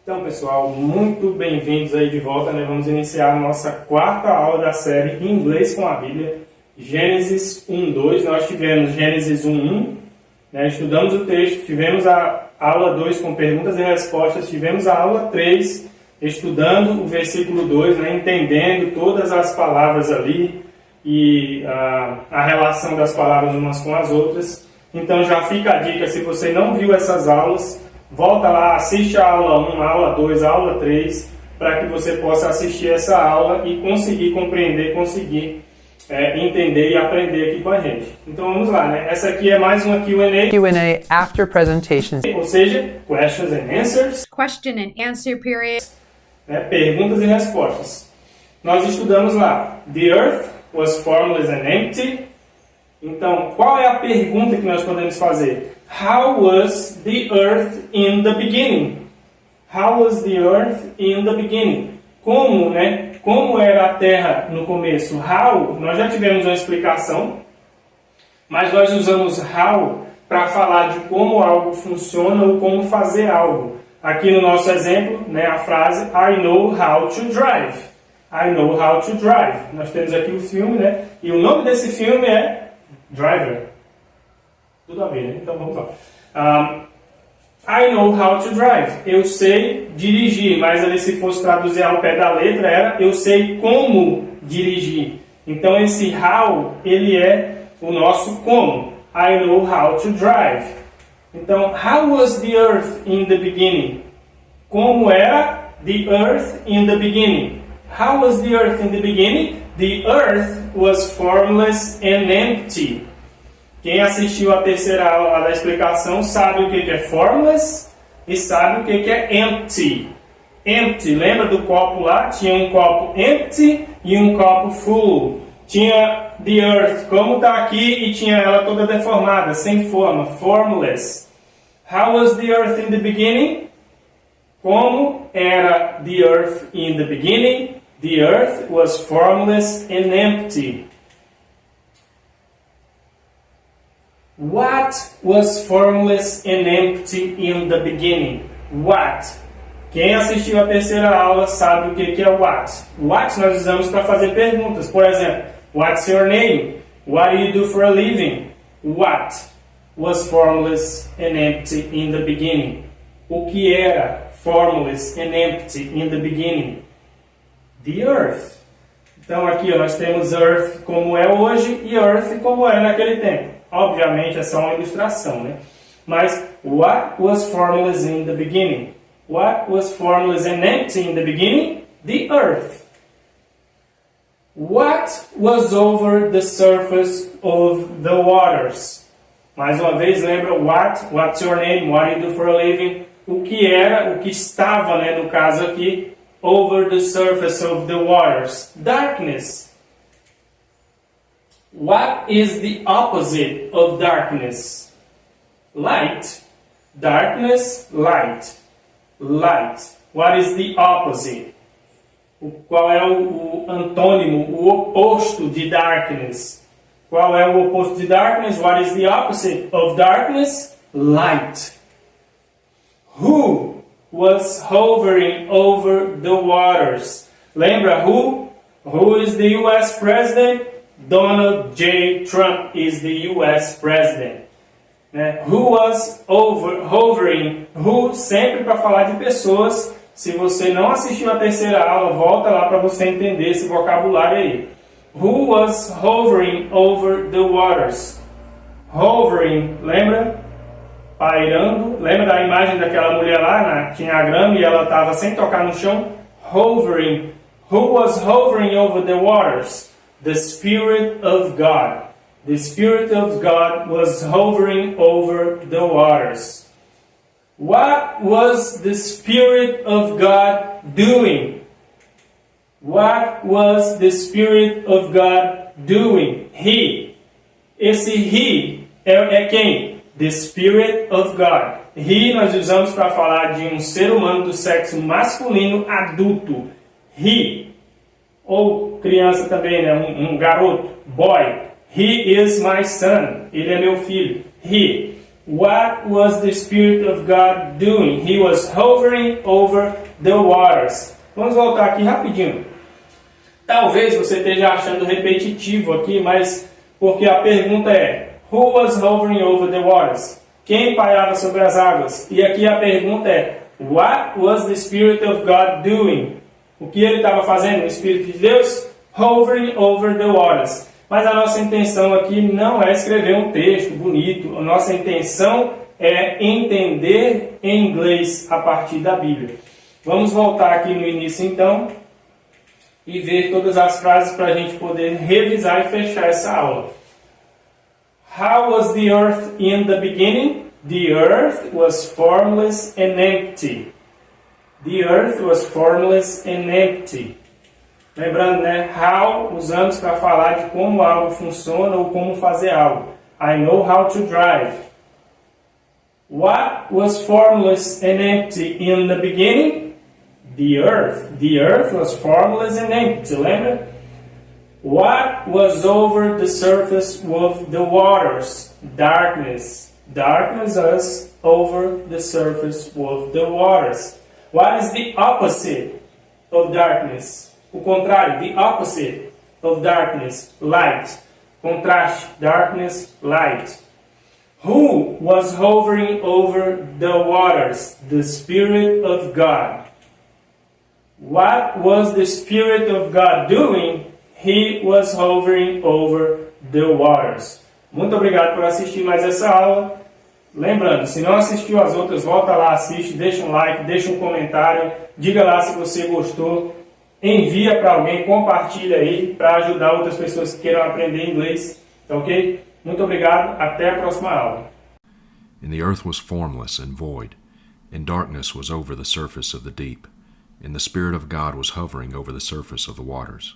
Então, pessoal, muito bem-vindos aí de volta, né? Vamos iniciar a nossa quarta aula da série Inglês com a Bíblia, Gênesis 1:2. Nós tivemos Gênesis 1:1, né? Estudamos o texto, tivemos a aula 2 com perguntas e respostas, tivemos a aula 3 estudando o versículo 2, né? Entendendo todas as palavras ali e a relação das palavras umas com as outras. Então já fica a dica, se você não viu essas aulas, volta lá, assiste a aula 1, a aula 2, a aula 3, para que você possa assistir essa aula e conseguir compreender, entender e aprender aqui com a gente. Então vamos lá, né? Essa aqui é mais uma Q&A. Q&A after presentations. Ou seja, questions and answers. Question and answer period. Né? Perguntas e respostas. Nós estudamos lá. The earth was formless and empty. Então, qual é a pergunta que nós podemos fazer? How was the earth in the beginning? How was the earth in the beginning? Como, né? Como era a terra no começo? How, nós já tivemos uma explicação, mas nós usamos how para falar de como algo funciona ou como fazer algo. Aqui no nosso exemplo, né, a frase I know how to drive. I know how to drive. Nós temos aqui o filme, né? E o nome desse filme é Driver. Tudo a ver, né? Então vamos lá. I know how to drive. Eu sei dirigir, mas ali se fosse traduzir ao pé da letra era eu sei como dirigir. Então esse how, ele é o nosso como. I know how to drive. Então, how was the earth in the beginning? Como era the earth in the beginning? How was the earth in the beginning? The earth was formless and empty. Quem assistiu a terceira aula da explicação sabe o que é formless e sabe o que é empty. Empty, lembra do copo lá? Tinha um copo empty e um copo full. Tinha the earth como está aqui e tinha ela toda deformada, sem forma, formless. How was the earth in the beginning? Como era the earth in the beginning? The earth was formless and empty. What was formless and empty in the beginning? What? Quem assistiu a terceira aula sabe o que é what. What nós usamos para fazer perguntas. Por exemplo, what's your name? What do you do for a living? What was formless and empty in the beginning? O que era formless and empty in the beginning? The earth. Então aqui nós temos earth como é hoje e earth como era naquele tempo. Obviamente é só uma ilustração, né? Mas what was formless in the beginning? What was formless and empty in the beginning? The earth. What was over the surface of the waters? Mais uma vez, lembra what? What's your name? What do you do for a living? O que era, o que estava, né, no caso aqui, over the surface of the waters? Darkness. What is the opposite of darkness? Light. Darkness, light. Light. What is the opposite? Qual é o antônimo, o oposto de darkness? Qual é o oposto de darkness? What is the opposite of darkness? Light. Who was hovering over the waters? Lembra who? Who is the US president? Donald J. Trump is the US president. Who was hovering? Who sempre para falar de pessoas. Se você não assistiu a terceira aula, volta lá para você entender esse vocabulário aí. Who was hovering over the waters? Hovering, lembra? Pairando. Lembra da imagem daquela mulher lá? Tinha a grama e ela estava sem tocar no chão? Hovering. Who was hovering over the waters? The Spirit of God. The Spirit of God was hovering over the waters. What was the Spirit of God doing? What was the Spirit of God doing? He. Esse he é quem? The Spirit of God. He nós usamos para falar de um ser humano do sexo masculino adulto. He. Ou criança também, né? Um garoto. Boy. He is my son. Ele é meu filho. He. What was the Spirit of God doing? He was hovering over the waters. Vamos voltar aqui rapidinho. Talvez você esteja achando repetitivo aqui, mas porque a pergunta é: Who was hovering over the waters? Quem pairava sobre as águas? E aqui a pergunta é: What was the Spirit of God doing? O que ele estava fazendo? O Espírito de Deus? Hovering over the waters. Mas a nossa intenção aqui não é escrever um texto bonito. A nossa intenção é entender em inglês a partir da Bíblia. Vamos voltar aqui no início então e ver todas as frases para a gente poder revisar e fechar essa aula. How was the earth in the beginning? The earth was formless and empty. The earth was formless and empty. Lembrando, né? How usamos para falar de como algo funciona ou como fazer algo. I know how to drive. What was formless and empty in the beginning? The earth. The earth was formless and empty. Lembra? What was over the surface of the waters? Darkness. Darkness was over the surface of the waters. What is the opposite of darkness? O contrário, the opposite of darkness, light. Contraste, darkness, light. Who was hovering over the waters? The Spirit of God. What was the Spirit of God doing? He was hovering over the waters. Muito obrigado por assistir mais essa aula. Lembrando, se não assistiu as outras, volta lá, assiste, deixa um like, deixa um comentário, diga lá se você gostou, envia para alguém, compartilha aí para ajudar outras pessoas que queiram aprender inglês, tá ok? Muito obrigado, até a próxima aula. And the earth was formless and void, and darkness was over the surface of the deep, and the Spirit of God was hovering over the surface of the waters.